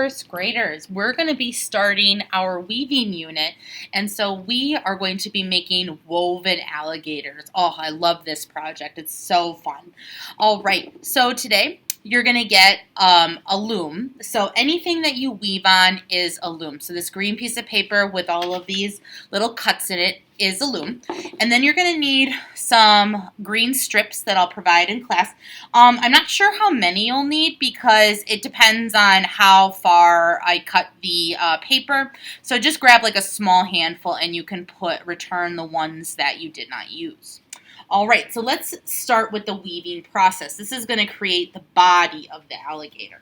First graders, we're going to be starting our weaving unit, and so we are going to be making woven alligators. Oh, I love this project. It's so fun. All right, so today you're going to get a loom. So anything that you weave on is a loom. So this green piece of paper with all of these little cuts in it is a loom. And then you're going to need some green strips that I'll provide in class. I'm not sure how many you'll need because it depends on how far I cut the paper. So just grab like a small handful and you can return the ones that you did not use. All right, so let's start with the weaving process. This is going to create the body of the alligator.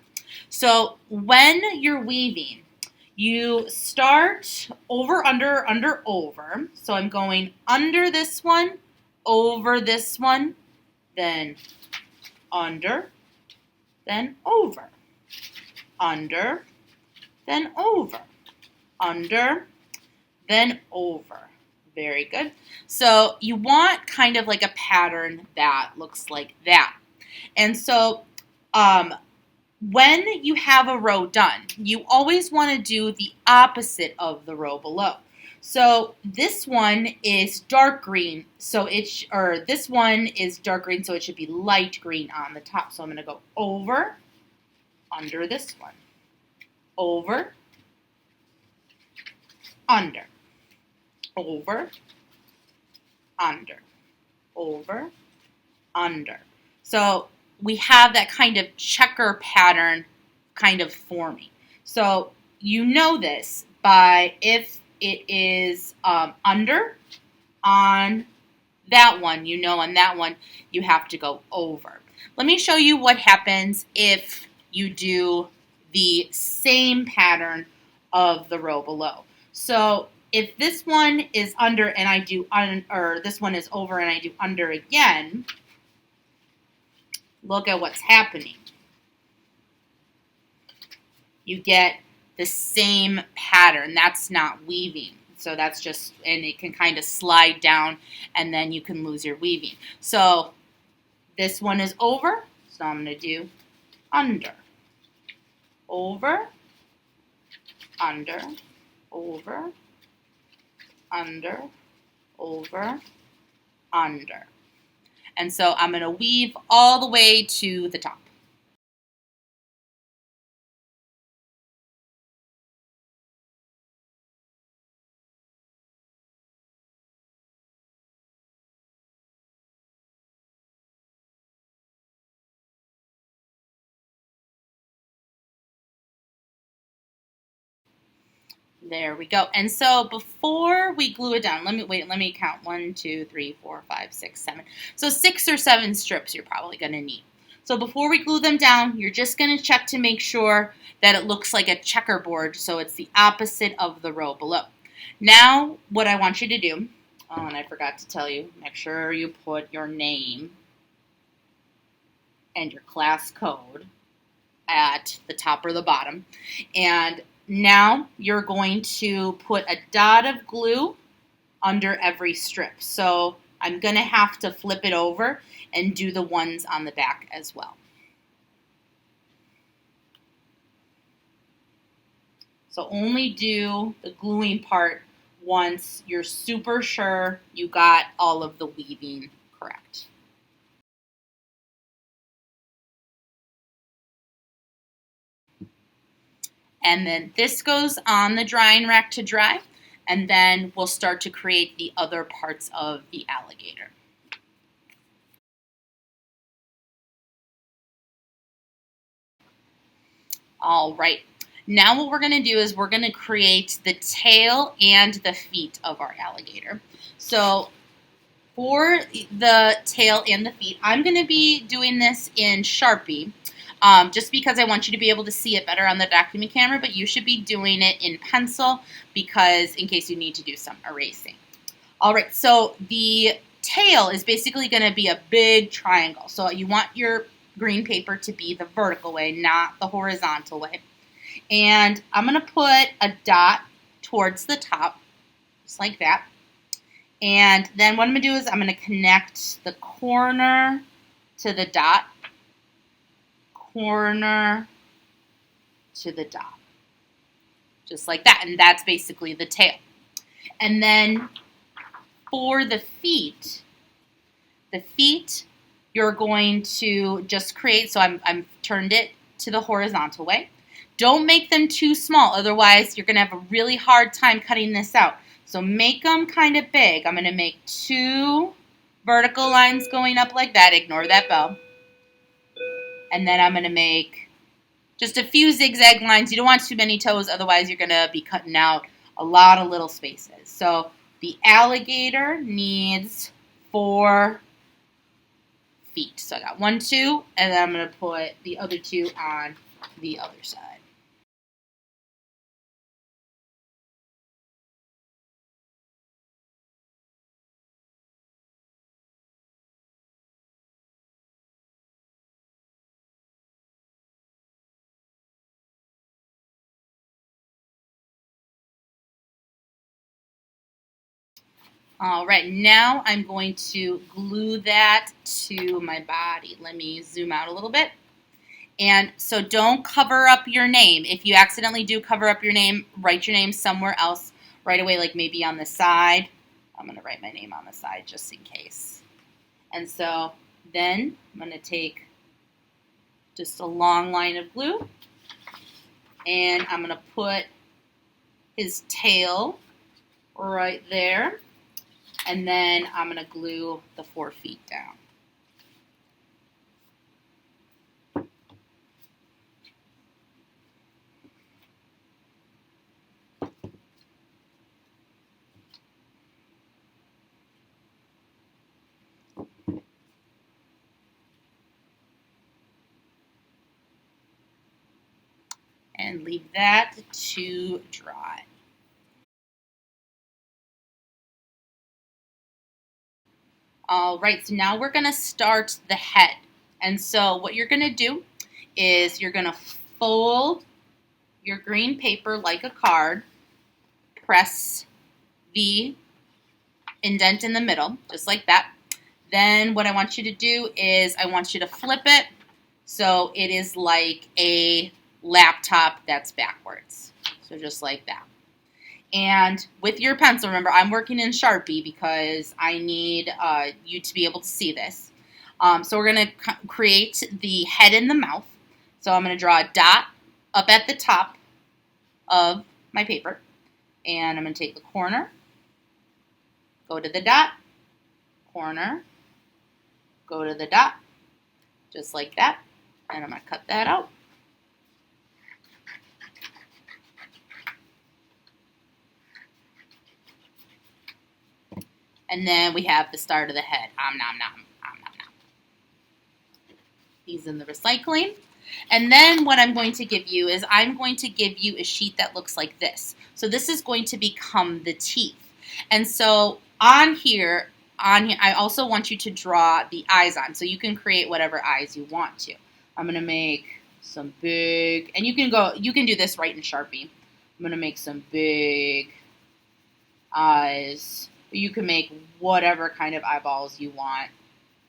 So when you're weaving, you start over, under, under, over. So I'm going under this one, over this one, then under, then over, under, then over, under, then over. Very good. So you want kind of like a pattern that looks like that. And so when you have a row done, you always want to do the opposite of the row below. So this one is dark green, so this one is dark green, so it should be light green on the top. So I'm going to go over, under this one, over, under, over, under, over, under. So we have that kind of checker pattern kind of forming. So you know this by if it is under on that one, you know on that one you have to go over. Let me show you what happens if you do the same pattern of the row below. So if this one is under and I do or this one is over and I do under again, look at what's happening. You get the same pattern. That's not weaving. So that's just, and it can kind of slide down and then you can lose your weaving. So this one is over, so I'm going to do under, over, under, over, under, over, under. And so I'm going to weave all the way to the top. There we go. And so before we glue it down, let me count. 1, 2, 3, 4, 5, 6, 7. So 6 or 7 strips you're probably going to need. So before we glue them down, you're just going to check to make sure that it looks like a checkerboard, so it's the opposite of the row below. Now, what I want you to do, oh, and I forgot to tell you, make sure you put your name and your class code at the top or the bottom. And now you're going to put a dot of glue under every strip. So I'm going to have to flip it over and do the ones on the back as well. So only do the gluing part once you're super sure you got all of the weaving correct. And then this goes on the drying rack to dry, and then we'll start to create the other parts of the alligator. All right, now what we're going to do is we're going to create the tail and the feet of our alligator. So for the tail and the feet, I'm going to be doing this in Sharpie. Just because I want you to be able to see it better on the document camera, but you should be doing it in pencil because in case you need to do some erasing. All right, so the tail is basically going to be a big triangle. So you want your green paper to be the vertical way, not the horizontal way. And I'm going to put a dot towards the top, just like that. And then what I'm going to do is I'm going to connect the corner to the dot, corner to the dot. just like that. And that's basically the tail. And then for the feet, you're going to just create, so I'm turned it to the horizontal way. Don't make them too small, otherwise you're going to have a really hard time cutting this out. So make them kind of big. I'm going to make 2 vertical lines going up like that. Ignore that bell. And then I'm going to make just a few zigzag lines. You don't want too many toes, otherwise you're going to be cutting out a lot of little spaces. So the alligator needs 4 feet. So I got 1, 2, and then I'm going to put the other 2 on the other side. All right, now I'm going to glue that to my body. Let me zoom out a little bit. And so don't cover up your name. If you accidentally do cover up your name, write your name somewhere else right away, like maybe on the side. I'm going to write my name on the side just in case. And so then I'm going to take just a long line of glue, and I'm going to put his tail right there. And then I'm going to glue the 4 feet down. And leave that to dry. All right, so now we're going to start the head. And so what you're going to do is you're going to fold your green paper like a card, press the indent in the middle, just like that. Then what I want you to do is I want you to flip it so it is like a laptop that's backwards. So just like that. And with your pencil, remember I'm working in Sharpie because I need you to be able to see this. So we're going to create the head and the mouth. So I'm going to draw a dot up at the top of my paper. And I'm going to take the corner, go to the dot, corner, go to the dot, just like that. And I'm going to cut that out. And then we have the start of the head. Nom, nom, nom, nom, nom. He's in the recycling. And then what I'm going to give you is I'm going to give you a sheet that looks like this. So this is going to become the teeth. And so on here, I also want you to draw the eyes on. So you can create whatever eyes you want to. I'm going to make some big, and you can do this right in Sharpie. I'm going to make some big eyes. You can make whatever kind of eyeballs you want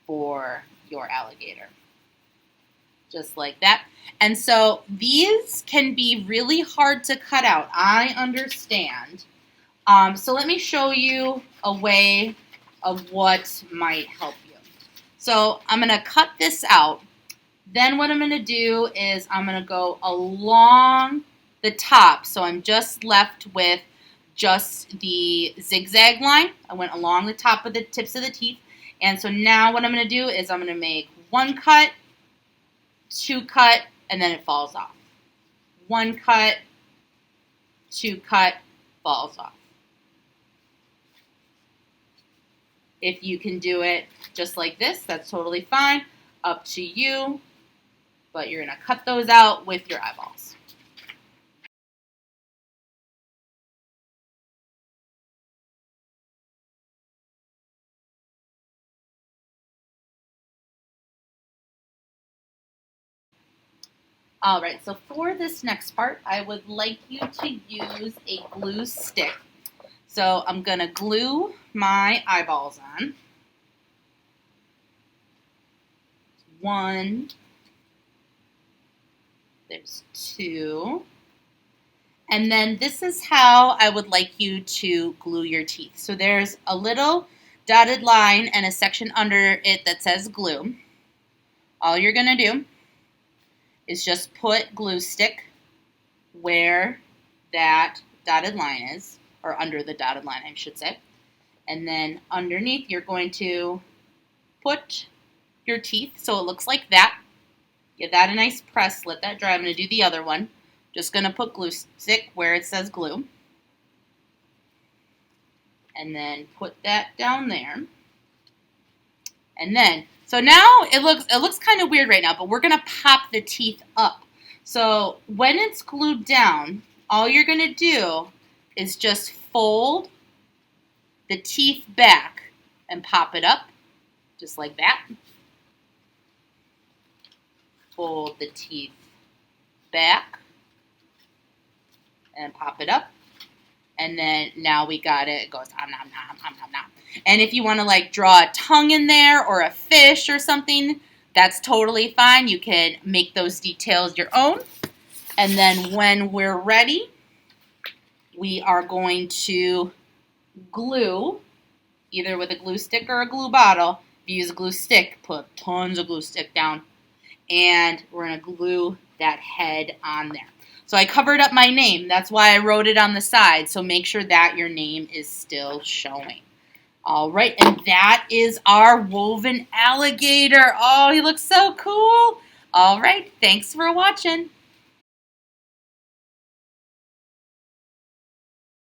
for your alligator. Just like that. And so these can be really hard to cut out. I understand. So let me show you a way of what might help you. So I'm going to cut this out. Then what I'm going to do is I'm going to go along the top. So I'm just left with just the zigzag line. I went along the top of the tips of the teeth. And so now what I'm going to do is I'm going to make 1 cut, 2 cut, and then it falls off. 1 cut, 2 cut, falls off. If you can do it just like this, that's totally fine. Up to you. But you're going to cut those out with your eyeballs. All right, so for this next part, I would like you to use a glue stick. So I'm going to glue my eyeballs on. 1, there's 2, And then this is how I would like you to glue your teeth. So there's a little dotted line and a section under it that says glue. All you're going to do is just put glue stick where that dotted line is, or under the dotted line, I should say. And then underneath, you're going to put your teeth so it looks like that. Give that a nice press, let that dry. I'm going to do the other one. Just going to put glue stick where it says glue. And then put that down there. And then, so now it looks kind of weird right now, but we're going to pop the teeth up. So when it's glued down, all you're going to do is just fold the teeth back and pop it up, just like that. Fold the teeth back and pop it up. And then now we got it. It goes nom, nom, nom, nom, nom, nom. And if you want to like draw a tongue in there or a fish or something, that's totally fine. You can make those details your own. And then when we're ready, we are going to glue, either with a glue stick or a glue bottle. If you use a glue stick, put tons of glue stick down. And we're going to glue that head on there. So I covered up my name. That's why I wrote it on the side. So make sure that your name is still showing. All right, and that is our woven alligator. Oh, he looks so cool. All right, thanks for watching.